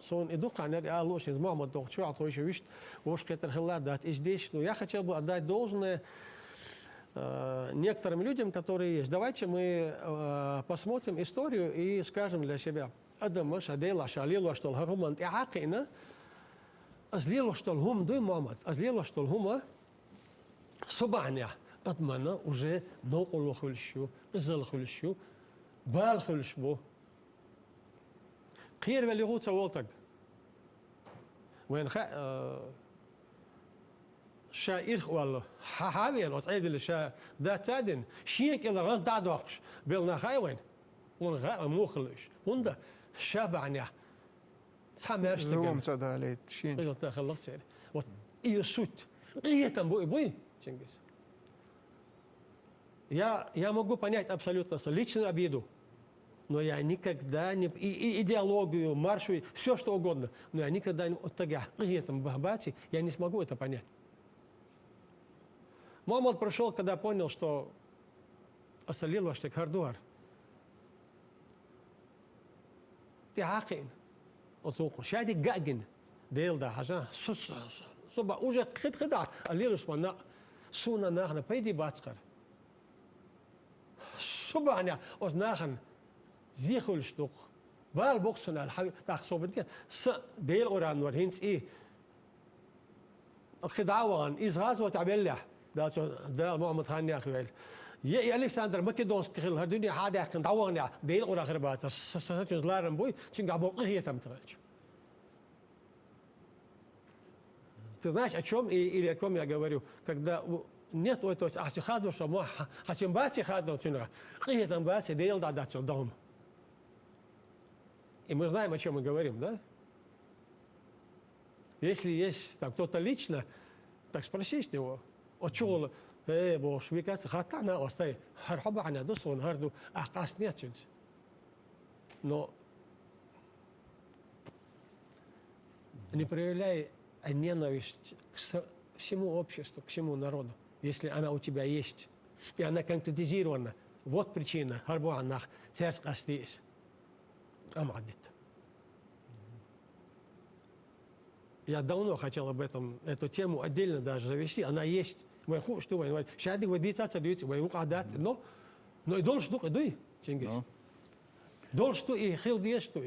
сон иду канер, а лошадь из мама докчу, а то еще видишь, уж кетер хеладат. И здесь, ну, я хотел бы отдать должное некоторым людям, которые есть. Давайте мы посмотрим историю и скажем для себя. Адам шадела шалила что лхаруман и акина, азлила что лхум дуй мамат, азлила что лхума субаня. Адмана уже ноколу хульшу, зал хульшу, бал хульшбу. خير اللي هو صوتك وين شاعر والله حاوي لو تعيد الشا ده تادن شيك إذا غن تعدوقش بيلنا خايوين ونغا موخلش وندا شابعنيا سامرش زوم صداليت شين إذا تخلصت سير وات يسوت تنبوي بوي تشنجز я могу понять абсолютно личную обиду. Но я никогда не... И идеологию, маршу, все что угодно. Но я никогда не... Вот тогда, я не смогу это понять. Мухаммад пришел, когда понял, что асалил ваш хардуар. Ты хакин. Шади гагин. Дейл да, хажа. Суба, уже хит-хида. Алилуш мана. Суна нахна. Пойди бацкар. Суба, аня. Оз нахна. زيخول شتوق بال بوكسنا الحبيب تاخصوبتي ديل اوران ورهنس ايه الخدعوان ازغاز وتعبلح ده محمد خان يا اخي يا الكسندر ماكيدونس كخل هدني حاجه كان دعوان ديل اورا خربات ساتون لارن بوي تشنغا بوق هي تمتغلش ты знаешь, о чем или о ком я говорю, когда нет этого ахтихаду, что мы хотим бати хаду, и там бати дел дадать дом. И мы знаем, о чем мы говорим, да? Если есть там кто-то лично, так спроси с него. От чего? Боже, викаться, хатана, остай, хархаба, аня, досун, харду, ахкас нет. Но не проявляй ненависть к всему обществу, к всему народу, если она у тебя есть, и она конкретизирована. Вот причина, харбу анах, царск астис. Амадит. Я давно хотел об этом, эту тему отдельно даже завести. Она есть. Что вы шади вы дитаться дают, вы укадат, но и должен что идуй, чингис. Должен что и хил диешь, то есть.